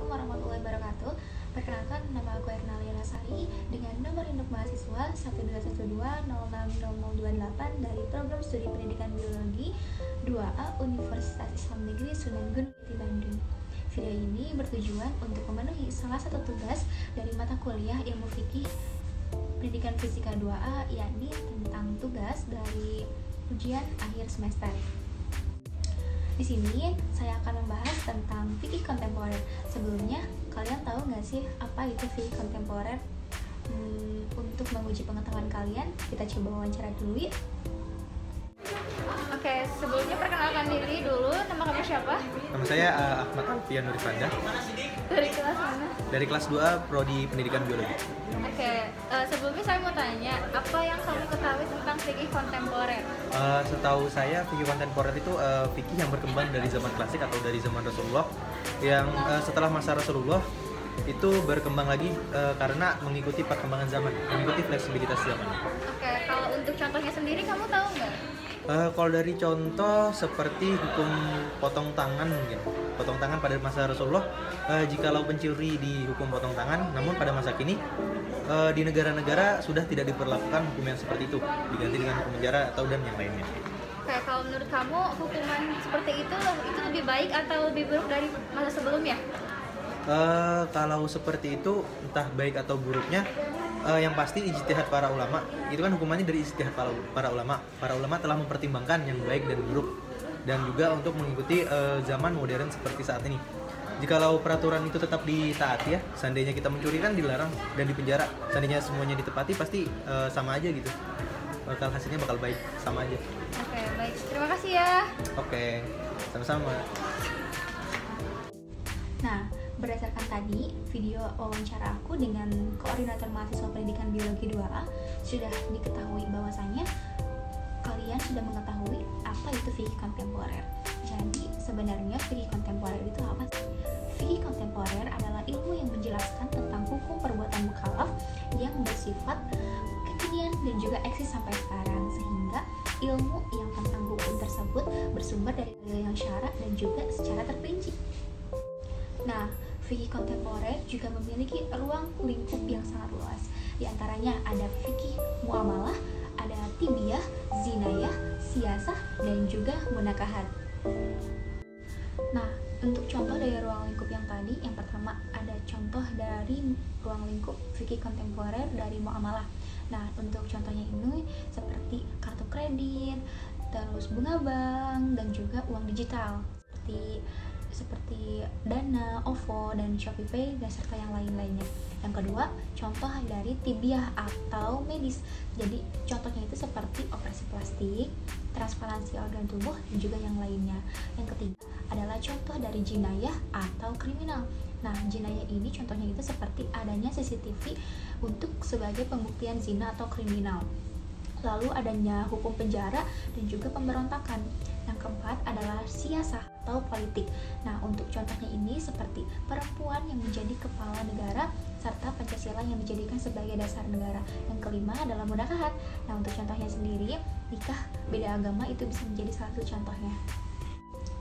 Assalamualaikum warahmatullahi wabarakatuh. Perkenalkan, nama aku Ernalia Lasari dengan nomor induk mahasiswa 121206028 dari Program Studi Pendidikan Biologi 2A Universitas Islam Negeri Sunan Gunung Jati Bandung. Video ini bertujuan untuk memenuhi salah satu tugas dari mata kuliah Ilmu Fikih Pendidikan Fisika 2A, yakni tentang tugas dari ujian akhir semester. Di sini saya akan membahas tentang fikih kontemporer. Sebelumnya, kalian tahu nggak sih apa itu fikih kontemporer? Untuk menguji pengetahuan kalian, kita coba wawancara dulu ya. Oke, sebelumnya perkenalkan diri dulu. Nama kamu siapa? Nama saya Ahmad Alfian Nurifanda. Dari kelas mana? Dari kelas 2 Prodi Pendidikan Biologi. Oke, sebelumnya saya mau tanya, apa yang kamu ketahui tentang fikih kontemporer? Setahu saya fikih kontemporer itu fikih yang berkembang dari zaman klasik atau dari zaman Rasulullah, yang setelah masa Rasulullah itu berkembang lagi karena mengikuti perkembangan zaman, mengikuti fleksibilitas zaman. Oke, kalau untuk contohnya sendiri kamu tahu nggak? Kalau dari contoh seperti hukum potong tangan, mungkin potong tangan pada masa Rasulullah, jikalau pencuri dihukum potong tangan, namun pada masa kini di negara-negara sudah tidak diperlakukan hukum yang seperti itu, diganti dengan hukum penjara atau dan yang lainnya. Oke, kalau menurut kamu hukuman seperti itu lebih baik atau lebih buruk dari masa sebelumnya? Kalau seperti itu, entah baik atau buruknya, yang pasti ijtihad para ulama. Itu kan hukumannya dari ijtihad para ulama. Para ulama telah mempertimbangkan yang baik dan buruk, dan juga untuk mengikuti zaman modern seperti saat ini. Jikalau peraturan itu tetap ditaati ya, seandainya kita mencuri kan dilarang dan dipenjara, seandainya semuanya ditepati pasti sama aja gitu. Hasilnya bakal baik, sama aja. Oke, baik. Terima kasih ya. Oke, sama-sama. Nah, berdasarkan tadi video wawancara aku dengan koordinator mahasiswa pendidikan biologi 2A, sudah diketahui bahwasannya kalian sudah mengetahui apa itu fikih kontemporer. Jadi sebenarnya fikih kontemporer itu apa sih? Fikih kontemporer adalah ilmu yang menjelaskan tentang hukum perbuatan mukallaf yang bersifat kekinian dan juga eksis sampai sekarang, sehingga ilmu yang tentang hukum tersebut bersumber dari dalil yang syarak dan juga secara terperinci. Nah, fikih kontemporer juga memiliki ruang lingkup yang sangat luas. Di antaranya ada fikih muamalah, ada tibiyah, zinayah, siyasah, dan juga munakahat. Nah, untuk contoh dari ruang lingkup yang tadi, yang pertama ada contoh dari ruang lingkup fikih kontemporer dari muamalah. Nah, untuk contohnya ini seperti kartu kredit, terus bunga bank, dan juga uang digital seperti Dana, OVO, dan ShopeePay, dan serta yang lain-lainnya. Yang kedua, contoh dari tibiyah atau medis. Jadi contohnya itu seperti operasi plastik, transplantasi organ tubuh, dan juga yang lainnya. Yang ketiga adalah contoh dari jinayah atau kriminal. Nah, jinayah ini contohnya itu seperti adanya CCTV untuk sebagai pembuktian zina atau kriminal. Lalu adanya hukum penjara dan juga pemberontakan. Yang keempat adalah siyasah atau politik. Nah, untuk contohnya ini seperti perempuan yang menjadi kepala negara serta Pancasila yang dijadikan sebagai dasar negara. Yang kelima adalah munakahat. Nah, untuk contohnya sendiri, nikah beda agama itu bisa menjadi salah satu contohnya.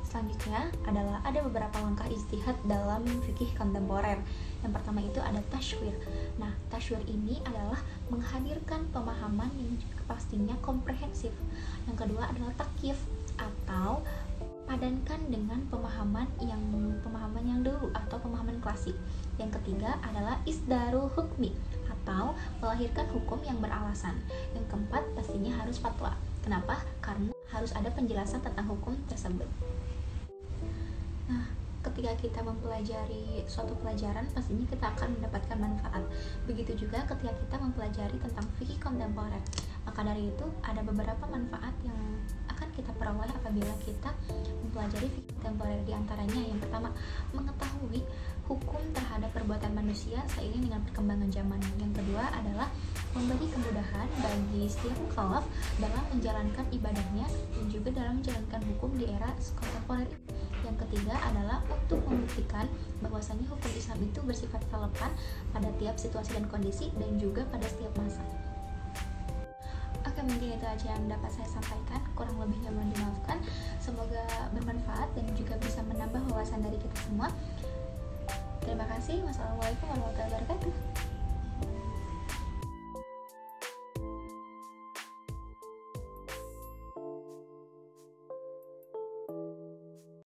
Selanjutnya adalah ada beberapa langkah ijtihad dalam fikih kontemporer. Yang pertama itu ada tashwir. Nah, tashwir ini adalah menghadirkan pemahaman yang pastinya komprehensif. Yang kedua adalah takyif atau padankan dengan pemahaman yang dulu atau pemahaman klasik. Yang ketiga adalah isdarul hukmi atau melahirkan hukum yang beralasan. Yang keempat pastinya harus fatwa. Kenapa? Karena harus ada penjelasan tentang hukum tersebut. Nah, ketika kita mempelajari suatu pelajaran, pastinya kita akan mendapatkan manfaat. Begitu juga ketika kita mempelajari tentang fikih kontemporer. Maka dari itu, ada beberapa manfaat yang akan kita peroleh apabila kita mempelajari fikih kontemporer. Di antaranya, yang pertama, mengetahui hukum terhadap perbuatan manusia seiring dengan perkembangan zaman. Yang kedua adalah memberi kemudahan bagi setiap mukallaf dalam menjalankan ibadahnya dan juga dalam menjalankan hukum di era kontemporer ini. Yang ketiga adalah untuk membuktikan bahwasannya hukum Islam itu bersifat relevan pada tiap situasi dan kondisi dan juga pada setiap masa. Oke, mungkin itu aja yang dapat saya sampaikan. Kurang lebihnya mohon dimaafkan. Semoga bermanfaat dan juga bisa menambah wawasan dari kita semua. Terima Terima kasih. Wassalamualaikum warahmatullahi wabarakatuh.